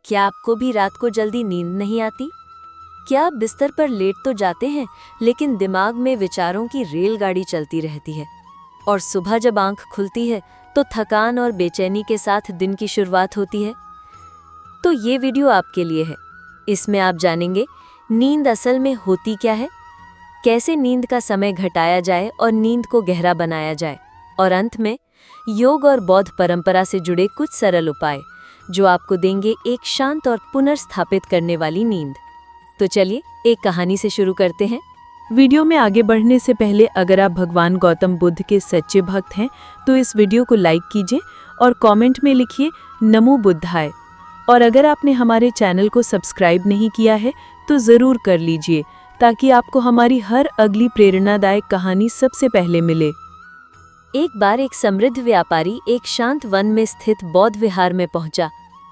क्या आपको भी रात को जल्दी नींद नहीं आती? क्या आप बिस्तर पर लेट तो जाते हैं, लेकिन दिमाग में विचारों की रेलगाड़ी चलती रहती है और सुबह जब आंख खुलती है तो थकान और बेचैनी के साथ दिन की शुरुआत होती है? तो ये वीडियो आपके लिए है। इसमें आप जानेंगे नींद असल में होती क्या है, कैसे नींद का समय घटाया जाए और नींद को गहरा बनाया जाए, और अंत में योग और बौद्ध परंपरा से जुड़े कुछ सरल उपाय जो आपको देंगे एक शांत और पुनर्स्थापित करने वाली नींद। तो चलिए एक कहानी से शुरू करते हैं। वीडियो में आगे बढ़ने से पहले अगर आप भगवान गौतम बुद्ध के सच्चे भक्त हैं तो इस वीडियो को लाइक कीजिए और कमेंट में लिखिए नमो बुद्धाय। और अगर आपने हमारे चैनल को सब्सक्राइब नहीं किया है तो ज़रूर कर लीजिए ताकि आपको हमारी हर अगली प्रेरणादायक कहानी सबसे पहले मिले। एक बार एक समृद्ध व्यापारी एक शांत वन में स्थित बौद्ध विहार में पहुंचा।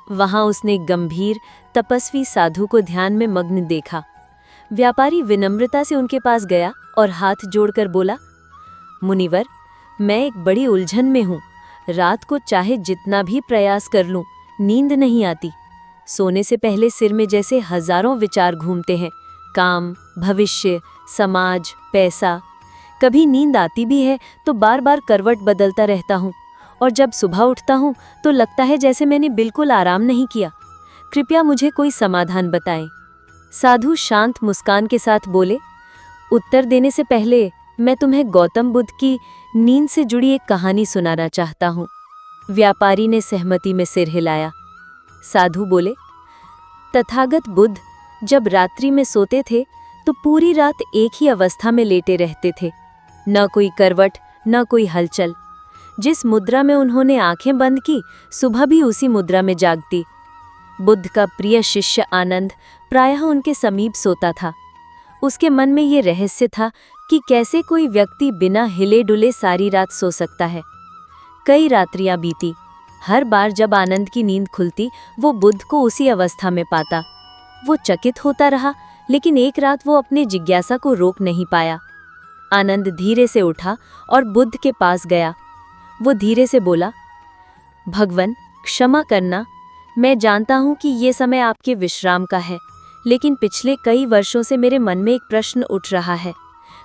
वहां उसने गंभीर तपस्वी साधु को ध्यान में मग्न देखा। व्यापारी विनम्रता से उनके पास गया और हाथ जोड़कर बोला, मुनिवर, मैं एक बड़ी उलझन में हूँ। रात को चाहे जितना भी प्रयास कर लूं, नींद नहीं आती। सोने से पहले सिर में जैसे हजारों विचार घूमते हैं, काम, भविष्य, समाज, पैसा। कभी नींद आती भी है तो बार बार करवट बदलता रहता हूँ, और जब सुबह उठता हूँ तो लगता है जैसे मैंने बिल्कुल आराम नहीं किया। कृपया मुझे कोई समाधान बताएं। साधु शांत मुस्कान के साथ बोले, उत्तर देने से पहले मैं तुम्हें गौतम बुद्ध की नींद से जुड़ी एक कहानी सुनाना चाहता हूँ। व्यापारी ने सहमति में सिर हिलाया। साधु बोले, तथागत बुद्ध जब रात्रि में सोते थे तो पूरी रात एक ही अवस्था में लेटे रहते थे, न कोई करवट, न कोई हलचल। जिस मुद्रा में उन्होंने आंखें बंद की, सुबह भी उसी मुद्रा में जागती। बुद्ध का प्रिय शिष्य आनंद प्रायः उनके समीप सोता था। उसके मन में ये रहस्य था कि कैसे कोई व्यक्ति बिना हिले डुले सारी रात सो सकता है। कई रात्रियां बीती। हर बार जब आनंद की नींद खुलती, वो बुद्ध को उसी अवस्था में पाता। वो चकित होता रहा, लेकिन एक रात वो अपने जिज्ञासा को रोक नहीं पाया। आनंद धीरे से उठा और बुद्ध के पास गया। वो धीरे से बोला, भगवन, क्षमा करना, मैं जानता हूँ कि ये समय आपके विश्राम का है, लेकिन पिछले कई वर्षों से मेरे मन में एक प्रश्न उठ रहा है।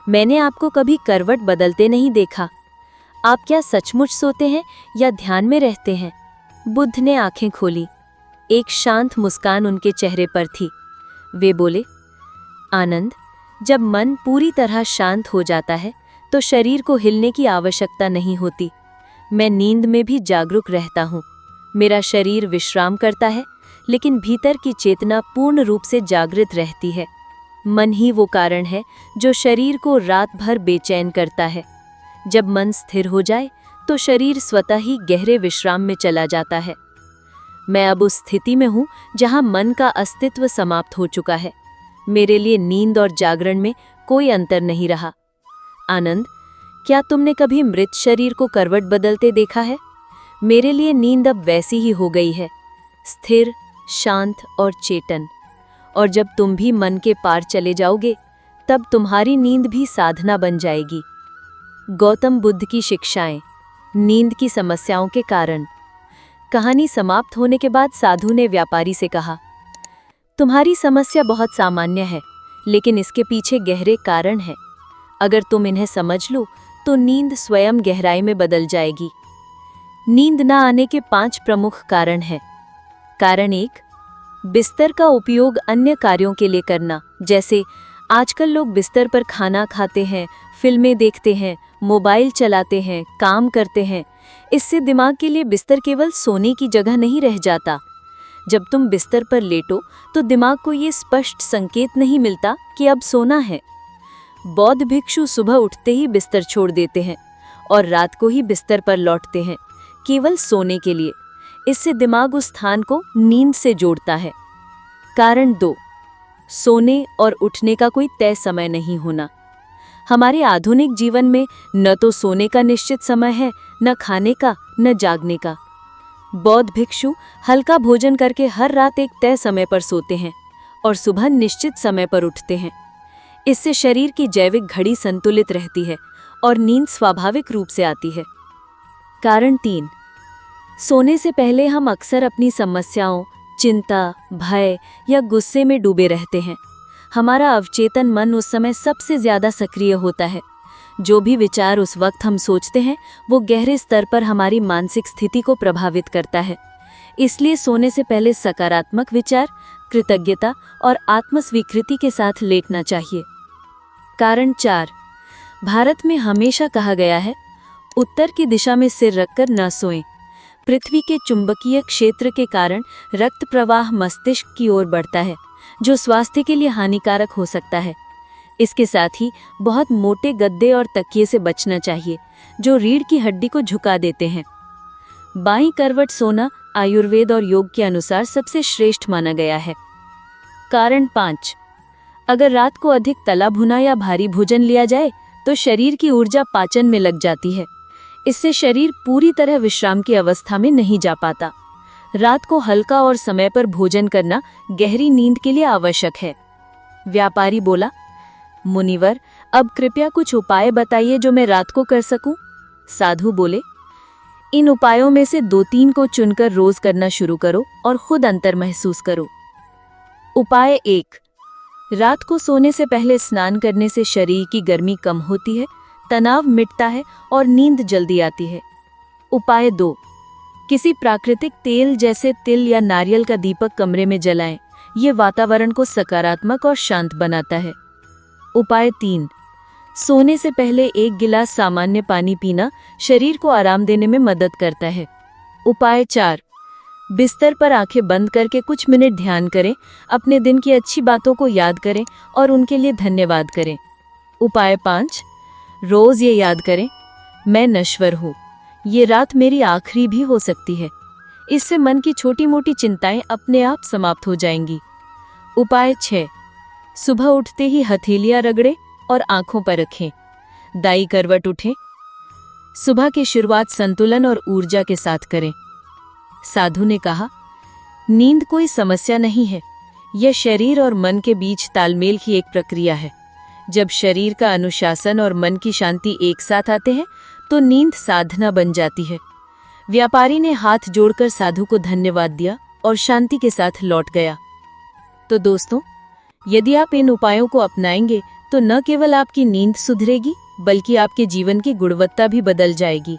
मैंने आपको कभी करवट बदलते नहीं देखा। आप क्या सचमुच सोते हैं या ध्यान में रहते हैं? बुद्ध ने आंखें खोली। एक शांत मुस्कान उनके चेहरे पर थी। वे बोले, आनंद, जब मन पूरी तरह शांत हो जाता है तो शरीर को हिलने की आवश्यकता नहीं होती। मैं नींद में भी जागरूक रहता हूँ। मेरा शरीर विश्राम करता है, लेकिन भीतर की चेतना पूर्ण रूप से जागृत रहती है। मन ही वो कारण है जो शरीर को रात भर बेचैन करता है। जब मन स्थिर हो जाए तो शरीर स्वतः ही गहरे विश्राम में चला जाता है। मैं अब उस स्थिति में हूँ जहाँ मन का अस्तित्व समाप्त हो चुका है। मेरे लिए नींद और जागरण में कोई अंतर नहीं रहा। आनंद, क्या तुमने कभी मृत शरीर को करवट बदलते देखा है? मेरे लिए नींद अब वैसी ही हो गई है, स्थिर, शांत और चेतन। और जब तुम भी मन के पार चले जाओगे, तब तुम्हारी नींद भी साधना बन जाएगी। गौतम बुद्ध की शिक्षाएं, नींद की समस्याओं के कारण। कहानी समाप्त होने के बाद साधु ने व्यापारी से कहा, तुम्हारी समस्या बहुत सामान्य है, लेकिन इसके पीछे गहरे कारण हैं। अगर तुम इन्हें समझ लो तो नींद स्वयं गहराई में बदल जाएगी। नींद न आने के 5 प्रमुख कारण हैं। कारण 1, बिस्तर का उपयोग अन्य कार्यों के लिए करना। जैसे आजकल लोग बिस्तर पर खाना खाते हैं, फिल्में देखते हैं, मोबाइल चलाते हैं, काम करते हैं। इससे दिमाग के लिए बिस्तर केवल सोने की जगह नहीं रह जाता। जब तुम बिस्तर पर लेटो तो दिमाग को ये स्पष्ट संकेत नहीं मिलता कि अब सोना है। बौद्ध भिक्षु सुबह उठते ही बिस्तर छोड़ देते हैं और रात को ही बिस्तर पर लौटते हैं, केवल सोने के लिए। इससे दिमाग उस स्थान को नींद से जोड़ता है। कारण 2, सोने और उठने का कोई तय समय नहीं होना। हमारे आधुनिक जीवन में न तो सोने का निश्चित समय है, न खाने का, न जागने का। बौद्ध भिक्षु हल्का भोजन करके हर रात एक तय समय पर सोते हैं और सुबह निश्चित समय पर उठते हैं। इससे शरीर की जैविक घड़ी संतुलित रहती है और नींद स्वाभाविक रूप से आती है। कारण 3, सोने से पहले हम अक्सर अपनी समस्याओं, चिंता, भय या गुस्से में डूबे रहते हैं। हमारा अवचेतन मन उस समय सबसे ज्यादा सक्रिय होता है। जो भी विचार उस वक्त हम सोचते हैं वो गहरे स्तर पर हमारी मानसिक स्थिति को प्रभावित करता है। इसलिए सोने से पहले सकारात्मक विचार, कृतज्ञता और आत्मस्वीकृति के साथ लेटना चाहिए। कारण 4, भारत में हमेशा कहा गया है, उत्तर की दिशा में सिर रखकर न सोएं। पृथ्वी के चुंबकीय क्षेत्र के कारण रक्त प्रवाह मस्तिष्क की ओर बढ़ता है, जो स्वास्थ्य के लिए हानिकारक हो सकता है। इसके साथ ही बहुत मोटे गद्दे और तकिए से बचना चाहिए, जो रीढ़ की हड्डी को झुका देते हैं। बाईं करवट सोना आयुर्वेद और योग के अनुसार सबसे श्रेष्ठ माना गया है। कारण 5, अगर रात को अधिक तला भुना या भारी भोजन लिया जाए तो शरीर की ऊर्जा पाचन में लग जाती है। इससे शरीर पूरी तरह विश्राम की अवस्था में नहीं जा पाता। रात को हल्का और समय पर भोजन करना गहरी नींद के लिए आवश्यक है। व्यापारी बोला, मुनिवर, अब कृपया कुछ उपाय बताइए जो मैं रात को कर सकूं। साधु बोले, इन उपायों में से 2-3 को चुनकर रोज करना शुरू करो और खुद अंतर महसूस करो। उपाय 1, रात को सोने से पहले स्नान करने से शरीर की गर्मी कम होती है, तनाव मिटता है और नींद जल्दी आती है। उपाय 2, किसी प्राकृतिक तेल जैसे तिल या नारियल का दीपक कमरे में जलाएं। ये वातावरण को सकारात्मक और शांत बनाता है। उपाय 3, सोने से पहले 1 गिलास सामान्य पानी पीना शरीर को आराम देने में मदद करता है। उपाय 4, बिस्तर पर आंखें बंद करके कुछ मिनट ध्यान करें, अपने दिन की अच्छी बातों को याद करें और उनके लिए धन्यवाद करें। उपाय 5, रोज ये याद करें, मैं नश्वर हूँ, ये रात मेरी आखिरी भी हो सकती है। इससे मन की छोटी मोटी चिंताएं अपने आप समाप्त हो जाएंगी। उपाय 6, सुबह उठते ही हथेलियां रगड़ें और आंखों पर रखें। दाई करवट उठें। सुबह की शुरुआत संतुलन और ऊर्जा के साथ करें। साधु ने कहा, नींद कोई समस्या नहीं है, यह शरीर और मन के बीच तालमेल की एक प्रक्रिया है। जब शरीर का अनुशासन और मन की शांति एक साथ आते हैं तो नींद साधना बन जाती है। व्यापारी ने हाथ जोड़कर साधु को धन्यवाद दिया और शांति के साथ लौट गया। तो दोस्तों, यदि आप इन उपायों को अपनाएंगे तो न केवल आपकी नींद सुधरेगी, बल्कि आपके जीवन की गुणवत्ता भी बदल जाएगी।